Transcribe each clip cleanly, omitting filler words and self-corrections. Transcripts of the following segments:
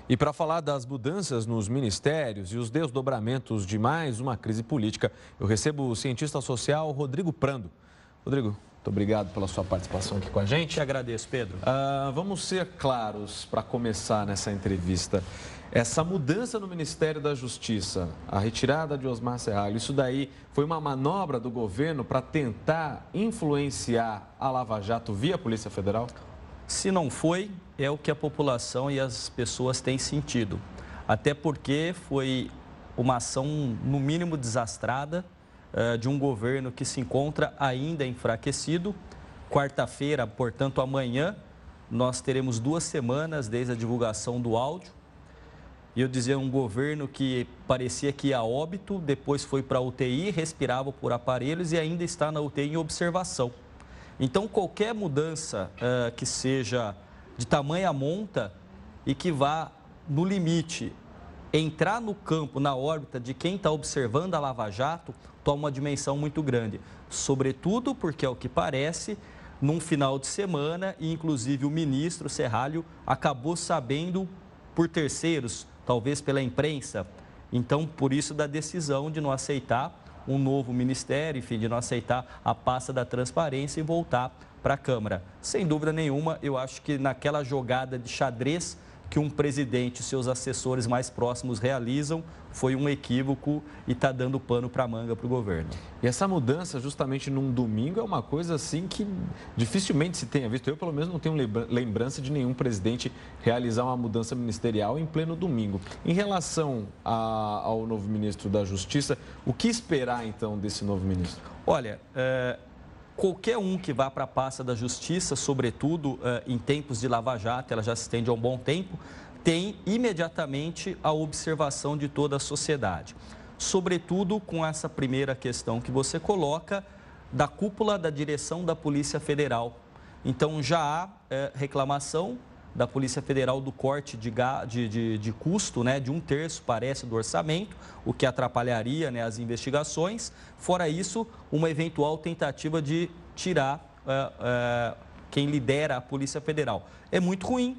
E para falar das mudanças nos ministérios e os desdobramentos de mais uma crise política, eu recebo o cientista social Rodrigo Prando. Rodrigo, muito obrigado pela sua participação aqui com a gente. Te agradeço, Pedro. Vamos ser claros para começar nessa entrevista. Essa mudança no Ministério da Justiça, a retirada de Osmar Serralho, isso daí foi uma manobra do governo para tentar influenciar a Lava Jato via Polícia Federal? Se não foi, é o que a população e as pessoas têm sentido. Até porque foi uma ação, no mínimo, desastrada de um governo que se encontra ainda enfraquecido. Quarta-feira, portanto, amanhã, nós teremos 2 semanas desde a divulgação do áudio. E eu dizia, um governo que parecia que ia a óbito, depois foi para a UTI, respirava por aparelhos e ainda está na UTI em observação. Então, qualquer mudança que seja de tamanha monta e que vá, no limite, entrar no campo, na órbita de quem está observando a Lava Jato, toma uma dimensão muito grande. Sobretudo porque, ao que parece, num final de semana, e inclusive o ministro Serralho acabou sabendo por terceiros, talvez pela imprensa. Então, por isso da decisão de não aceitar um novo ministério, enfim, de não aceitar a pasta da transparência e voltar para a Câmara. Sem dúvida nenhuma, eu acho que naquela jogada de xadrez que um presidente e seus assessores mais próximos realizam, foi um equívoco e está dando pano para a manga para o governo. E essa mudança, justamente num domingo, é uma coisa assim que dificilmente se tenha visto. Eu, pelo menos, não tenho lembrança de nenhum presidente realizar uma mudança ministerial em pleno domingo. Em relação ao novo ministro da Justiça, o que esperar, então, desse novo ministro? Olha, qualquer um que vá para a pasta da Justiça, sobretudo em tempos de Lava Jato, ela já se estende há um bom tempo, tem imediatamente a observação de toda a sociedade. Sobretudo com essa primeira questão que você coloca da cúpula da direção da Polícia Federal. Então já há reclamação da Polícia Federal do corte de custo, né, de 1/3, parece, do orçamento, o que atrapalharia, né, as investigações. Fora isso, uma eventual tentativa de tirar quem lidera a Polícia Federal. É muito ruim,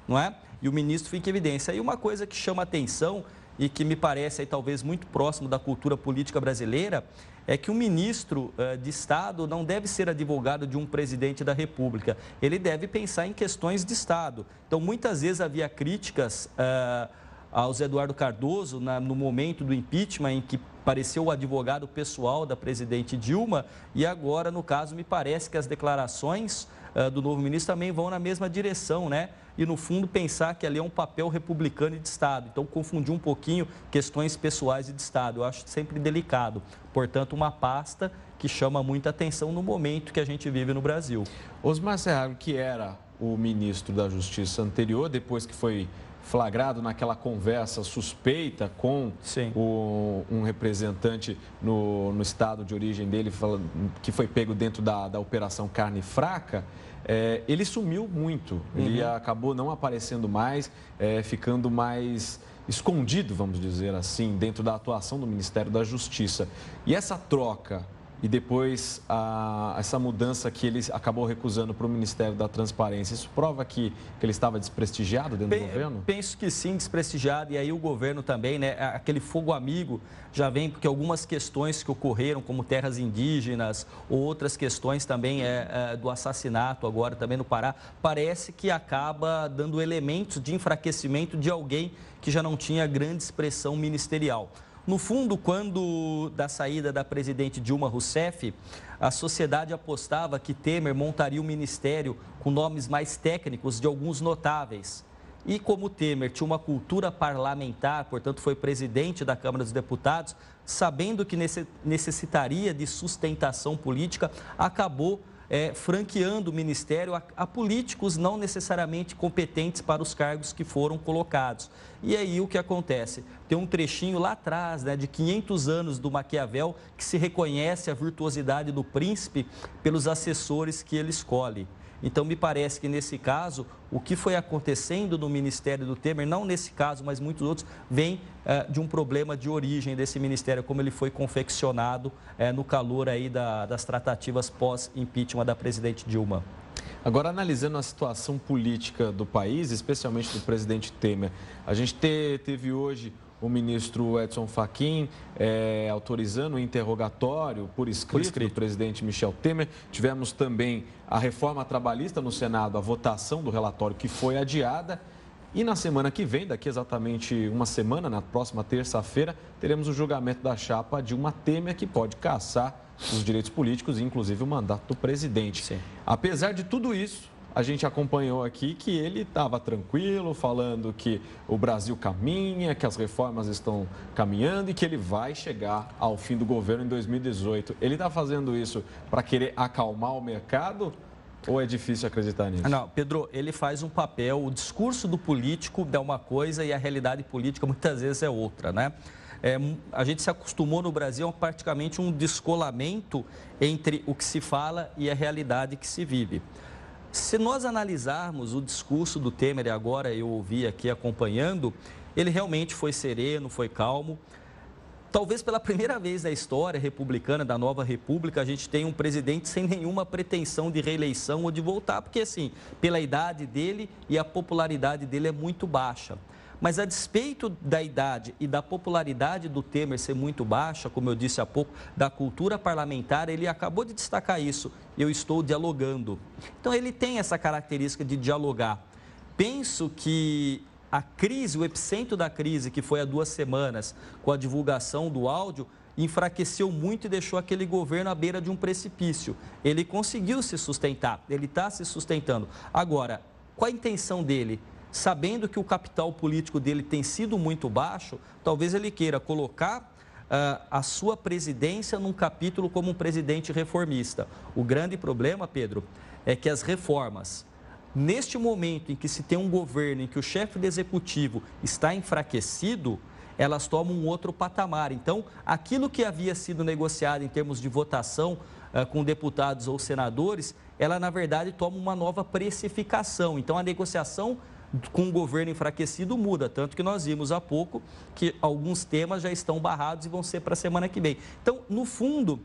não é? E o ministro fica em evidência. E uma coisa que chama atenção e que me parece aí, talvez muito próximo da cultura política brasileira, é que um ministro de Estado não deve ser advogado de um presidente da República. Ele deve pensar em questões de Estado. Então, muitas vezes havia críticas ao Zé Eduardo Cardoso no momento do impeachment, em que pareceu o advogado pessoal da presidente Dilma, e agora, no caso, me parece que as declarações do novo ministro também vão na mesma direção, né? E, no fundo, pensar que ali é um papel republicano e de Estado. Então, confundir um pouquinho questões pessoais e de Estado. Eu acho sempre delicado. Portanto, uma pasta que chama muita atenção no momento que a gente vive no Brasil. Osmar Serralho, que era o ministro da Justiça anterior, depois que foi flagrado naquela conversa suspeita com um representante no estado de origem dele, que foi pego dentro da Operação Carne Fraca, ele sumiu muito. Ele acabou não aparecendo mais, ficando mais escondido, vamos dizer assim, dentro da atuação do Ministério da Justiça. E essa troca e depois essa mudança que ele acabou recusando para o Ministério da Transparência, isso prova que ele estava desprestigiado dentro do governo? Penso que sim, desprestigiado, e aí o governo também, né, aquele fogo amigo já vem porque algumas questões que ocorreram, como terras indígenas ou outras questões também do assassinato agora também no Pará, parece que acaba dando elementos de enfraquecimento de alguém que já não tinha grande expressão ministerial. No fundo, quando da saída da presidente Dilma Rousseff, a sociedade apostava que Temer montaria um ministério com nomes mais técnicos de alguns notáveis. E como Temer tinha uma cultura parlamentar, portanto foi presidente da Câmara dos Deputados, sabendo que necessitaria de sustentação política, acabou franqueando o ministério a políticos não necessariamente competentes para os cargos que foram colocados. E aí o que acontece? Tem um trechinho lá atrás, né, de 500 anos do Maquiavel, que se reconhece a virtuosidade do príncipe pelos assessores que ele escolhe. Então, me parece que, nesse caso, o que foi acontecendo no Ministério do Temer, não nesse caso, mas muitos outros, vem de um problema de origem desse ministério, como ele foi confeccionado no calor aí das tratativas pós-impeachment da presidente Dilma. Agora, analisando a situação política do país, especialmente do presidente Temer, a gente teve hoje o ministro Edson Fachin autorizando o interrogatório por escrito do presidente Michel Temer. Tivemos também a reforma trabalhista no Senado, a votação do relatório que foi adiada. E na semana que vem, daqui exatamente uma semana, na próxima terça-feira, teremos o julgamento da chapa Dilma Temer, que pode cassar os direitos políticos, inclusive o mandato do presidente. Sim. Apesar de tudo isso, a gente acompanhou aqui que ele estava tranquilo, falando que o Brasil caminha, que as reformas estão caminhando e que ele vai chegar ao fim do governo em 2018. Ele está fazendo isso para querer acalmar o mercado ou é difícil acreditar nisso? Não, Pedro, ele faz um papel, o discurso do político é uma coisa e a realidade política muitas vezes é outra, né? A gente se acostumou no Brasil a praticamente um descolamento entre o que se fala e a realidade que se vive. Se nós analisarmos o discurso do Temer, e agora eu ouvi aqui acompanhando, ele realmente foi sereno, foi calmo. Talvez pela primeira vez na história republicana, da nova república, a gente tem um presidente sem nenhuma pretensão de reeleição ou de voltar, porque assim, pela idade dele e a popularidade dele é muito baixa. Mas a despeito da idade e da popularidade do Temer ser muito baixa, como eu disse há pouco, da cultura parlamentar, ele acabou de destacar isso, eu estou dialogando. Então ele tem essa característica de dialogar. Penso que a crise, o epicentro da crise, que foi há 2 semanas, com a divulgação do áudio, enfraqueceu muito e deixou aquele governo à beira de um precipício. Ele conseguiu se sustentar, ele está se sustentando. Agora, qual a intenção dele? Sabendo que o capital político dele tem sido muito baixo, talvez ele queira colocar a sua presidência num capítulo como um presidente reformista. O grande problema, Pedro, é que as reformas, neste momento em que se tem um governo em que o chefe do executivo está enfraquecido, elas tomam um outro patamar. Então, aquilo que havia sido negociado em termos de votação com deputados ou senadores, ela, na verdade, toma uma nova precificação. Então, a negociação com o governo enfraquecido muda, tanto que nós vimos há pouco que alguns temas já estão barrados e vão ser para a semana que vem. Então, no fundo,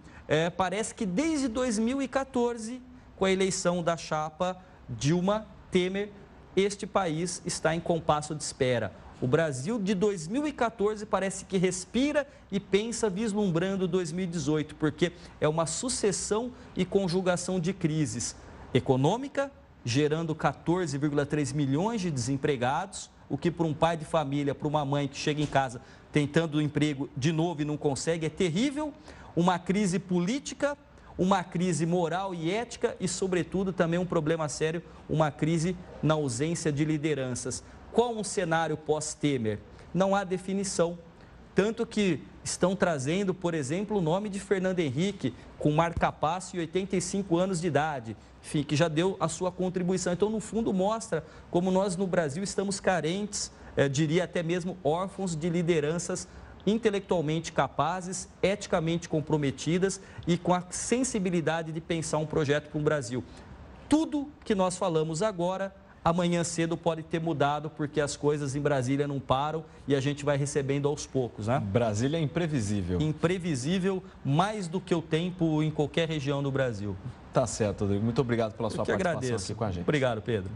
parece que desde 2014, com a eleição da chapa Dilma Temer, este país está em compasso de espera. O Brasil de 2014 parece que respira e pensa vislumbrando 2018, porque é uma sucessão e conjugação de crises econômica, gerando 14,3 milhões de desempregados, o que para um pai de família, para uma mãe que chega em casa tentando um emprego de novo e não consegue, é terrível. Uma crise política, uma crise moral e ética e, sobretudo, também um problema sério, uma crise na ausência de lideranças. Qual um cenário pós-Temer? Não há definição. Tanto que estão trazendo, por exemplo, o nome de Fernando Henrique, com marca-passo e 85 anos de idade, enfim, que já deu a sua contribuição. Então, no fundo, mostra como nós no Brasil estamos carentes, diria até mesmo órfãos de lideranças intelectualmente capazes, eticamente comprometidas e com a sensibilidade de pensar um projeto para o Brasil. Tudo que nós falamos agora, amanhã cedo pode ter mudado, porque as coisas em Brasília não param e a gente vai recebendo aos poucos, né? Brasília é imprevisível. Imprevisível, mais do que o tempo em qualquer região do Brasil. Tá certo, Rodrigo. Muito obrigado pela sua participação aqui com a gente. Obrigado, Pedro.